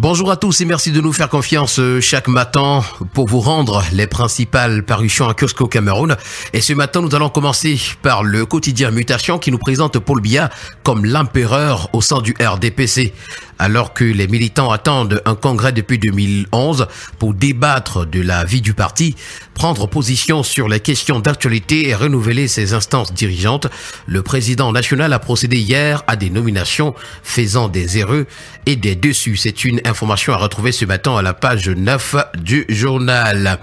Bonjour à tous et merci de nous faire confiance chaque matin pour vous rendre les principales parutions en kiosque au Cameroun. Et ce matin, nous allons commencer par le quotidien Mutation qui nous présente Paul Biya comme l'empereur au sein du RDPC. Alors que les militants attendent un congrès depuis 2011 pour débattre de la vie du parti, prendre position sur les questions d'actualité et renouveler ses instances dirigeantes, le président national a procédé hier à des nominations faisant des erreurs et des dessus. C'est une information à retrouver ce matin à la page 9 du journal.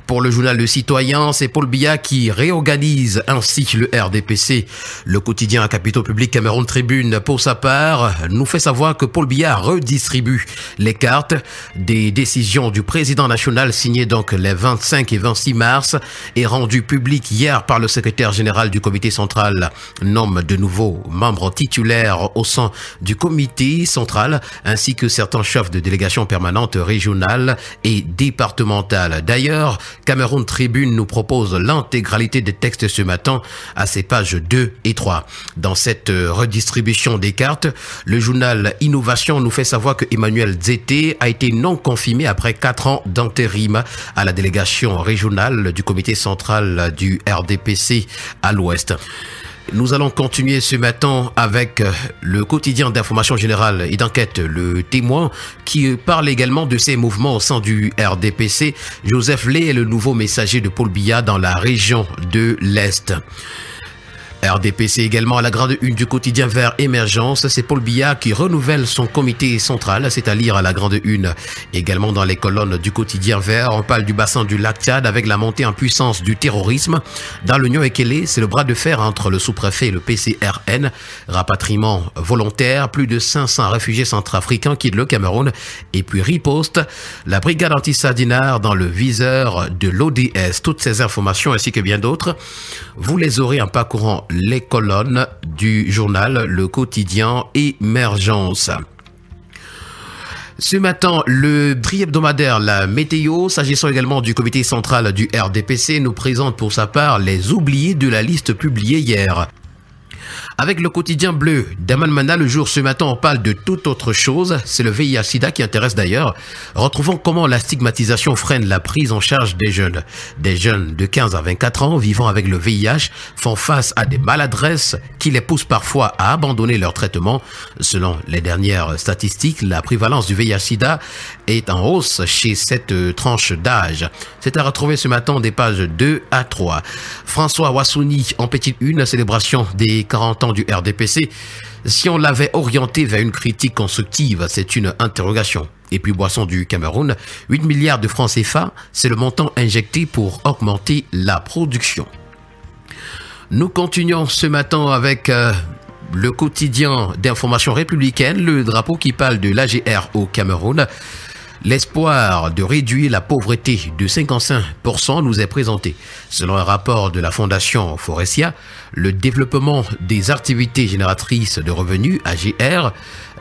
Pour le journal Le Citoyen, c'est Paul Biya qui réorganise ainsi le RDPC. Le quotidien à capitaux publics Cameroun Tribune, pour sa part, nous fait savoir que Paul Biya redistribue les cartes des décisions du président national signées donc les 25 et 26 mars et rendues publiques hier par le secrétaire général du comité central, nomme de nouveaux membres titulaires au sein du comité central ainsi que certains chefs de délégation permanente régionale et départementale. D'ailleurs, Cameroun Tribune nous propose l'intégralité des textes ce matin à ses pages 2 et 3. Dans cette redistribution des cartes, le journal Innovation nous fait savoir que Emmanuel Zete a été non confirmé après 4 ans d'intérim à la délégation régionale du comité central du RDPC à l'Ouest. Nous allons continuer ce matin avec le quotidien d'information générale et d'enquête, Le Témoin, qui parle également de ces mouvements au sein du RDPC. Joseph Lé est le nouveau messager de Paul Biya dans la région de l'Est. RDPC également à la grande une du quotidien Vert Émergence, c'est Paul Biya qui renouvelle son comité central, c'est à lire à la grande une. Également dans les colonnes du quotidien Vert, on parle du bassin du lac Tchad avec la montée en puissance du terrorisme. Dans l'Union Ekele, c'est le bras de fer entre le sous-préfet et le PCRN. Rapatriement volontaire, plus de 500 réfugiés centrafricains quittent le Cameroun. Et puis riposte, la brigade anti-Sardinard dans le viseur de l'ODS. Toutes ces informations ainsi que bien d'autres, vous les aurez en parcourant les colonnes du journal Le Quotidien Émergence. Ce matin, le tri-hebdomadaire La Météo, s'agissant également du comité central du RDPC, nous présente pour sa part les oubliés de la liste publiée hier. Avec le quotidien bleu d'Aman Mana, le jour ce matin, on parle de toute autre chose. C'est le VIH-Sida qui intéresse d'ailleurs. Retrouvons comment la stigmatisation freine la prise en charge des jeunes. Des jeunes de 15 à 24 ans vivant avec le VIH font face à des maladresses qui les poussent parfois à abandonner leur traitement. Selon les dernières statistiques, la prévalence du VIH-Sida est en hausse chez cette tranche d'âge. C'est à retrouver ce matin des pages 2 à 3. François Wassouni en petite une, célébration des 40 ans du RDPC. Si on l'avait orienté vers une critique constructive, c'est une interrogation. Et puis Boisson du Cameroun, 8 milliards de francs CFA, c'est le montant injecté pour augmenter la production. Nous continuons ce matin avec le quotidien d'information républicaine, le drapeau qui parle de l'AGR au Cameroun. L'espoir de réduire la pauvreté de 55% nous est présenté. Selon un rapport de la Fondation Forestia, le développement des activités génératrices de revenus, AGR,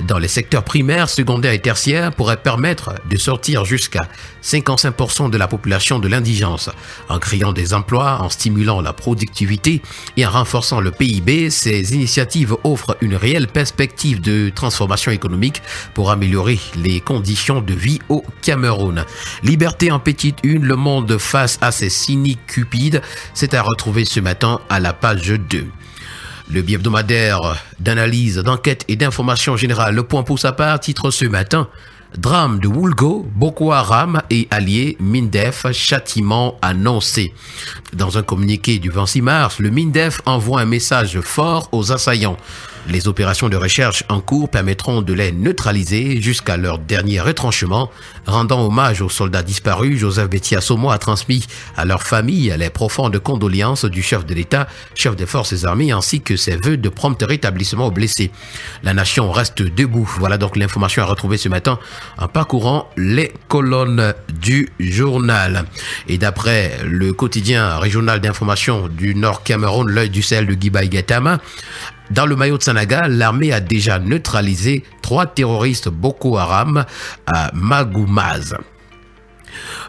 dans les secteurs primaires, secondaires et tertiaires pourrait permettre de sortir jusqu'à 55% de la population de l'indigence. En créant des emplois, en stimulant la productivité et en renforçant le PIB, ces initiatives offrent une réelle perspective de transformation économique pour améliorer les conditions de vie au Cameroun. Liberté en petite une, le monde face à ces cyniques cupides, c'est à retrouver ce matin à la page 2. Le bi-hebdomadaire d'analyse, d'enquête et d'information générale, Le Point pour sa part, titre ce matin « Drame de Woulgo, Boko Haram et alliés, MINDEF, châtiment annoncé ». Dans un communiqué du 26 mars, le MINDEF envoie un message fort aux assaillants. Les opérations de recherche en cours permettront de les neutraliser jusqu'à leur dernier retranchement. Rendant hommage aux soldats disparus, Joseph Betty Assomo a transmis à leur famille les profondes condoléances du chef de l'État, chef des forces armées, ainsi que ses vœux de prompt rétablissement aux blessés. La nation reste debout. Voilà donc l'information à retrouver ce matin en parcourant les colonnes du journal. Et d'après le quotidien régional d'information du Nord Cameroun, l'œil du Sahel de Guy Gaitama, dans le maillot de Sanaga, l'armée a déjà neutralisé 3 terroristes Boko Haram à Magoumaz.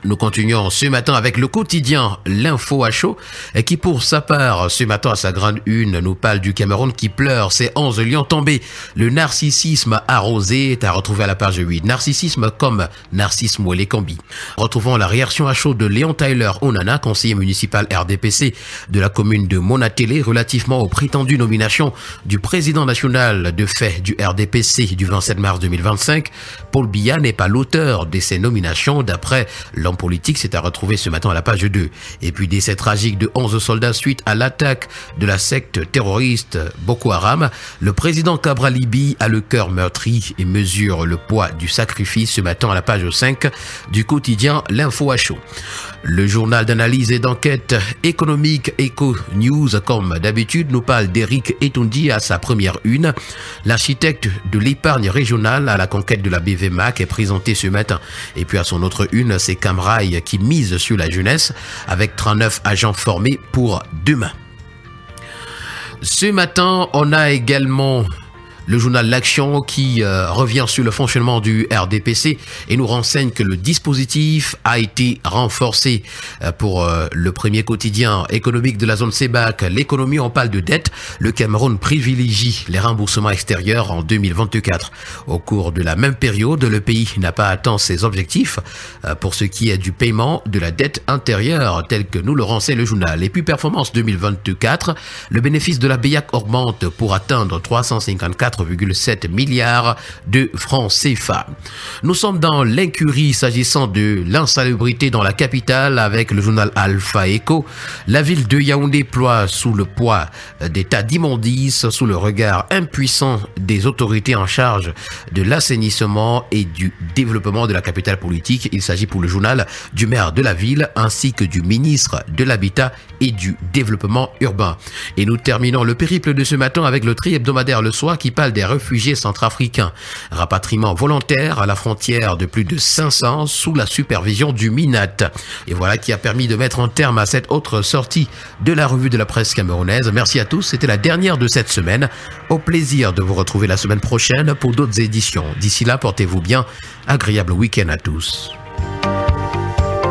Nous continuons ce matin avec le quotidien L'Info à chaud qui pour sa part ce matin à sa grande une nous parle du Cameroun qui pleure ses 11 lions tombés. Le narcissisme arrosé est à retrouver à la page 8. Narcissisme comme Narcisse Mouelé-Kambi. Retrouvons la réaction à chaud de Léon Tyler Onana, conseiller municipal RDPC de la commune de Monatélé relativement aux prétendues nominations du président national de fait du RDPC du 27 mars 2025. Paul Biya n'est pas l'auteur de ces nominations d'après l'homme politique, c'est à retrouver ce matin à la page 2. Et puis décès tragique de 11 soldats suite à l'attaque de la secte terroriste Boko Haram. Le président Cabral Libi a le cœur meurtri et mesure le poids du sacrifice ce matin à la page 5 du quotidien L'Info à chaud. Le journal d'analyse et d'enquête économique Eco News, comme d'habitude, nous parle d'Éric Etundi à sa première une. L'architecte de l'épargne régionale à la conquête de la BVMAC est présenté ce matin. Et puis à son autre une, c'est Camrail qui mise sur la jeunesse avec 39 agents formés pour demain. Ce matin, on a également le journal L'Action qui revient sur le fonctionnement du RDPC et nous renseigne que le dispositif a été renforcé pour le premier quotidien économique de la zone CEBAC. L'économie, on parle de dette. Le Cameroun privilégie les remboursements extérieurs en 2024. Au cours de la même période, le pays n'a pas atteint ses objectifs pour ce qui est du paiement de la dette intérieure, tel que nous le renseigne le journal. Et puis performance 2024, le bénéfice de la BEAC augmente pour atteindre 354,7 milliards de francs CFA. Nous sommes dans l'incurie s'agissant de l'insalubrité dans la capitale avec le journal Alpha Echo. La ville de Yaoundé ploie sous le poids des tas d'immondices, sous le regard impuissant des autorités en charge de l'assainissement et du développement de la capitale politique. Il s'agit pour le journal du maire de la ville ainsi que du ministre de l'Habitat et du Développement urbain. Et nous terminons le périple de ce matin avec le tri hebdomadaire Le Soir qui parle des réfugiés centrafricains. Rapatriement volontaire à la frontière de plus de 500 sous la supervision du MINAT. Et voilà qui a permis de mettre un terme à cette autre sortie de la revue de la presse camerounaise. Merci à tous, c'était la dernière de cette semaine. Au plaisir de vous retrouver la semaine prochaine pour d'autres éditions. D'ici là, portez-vous bien. Agréable week-end à tous.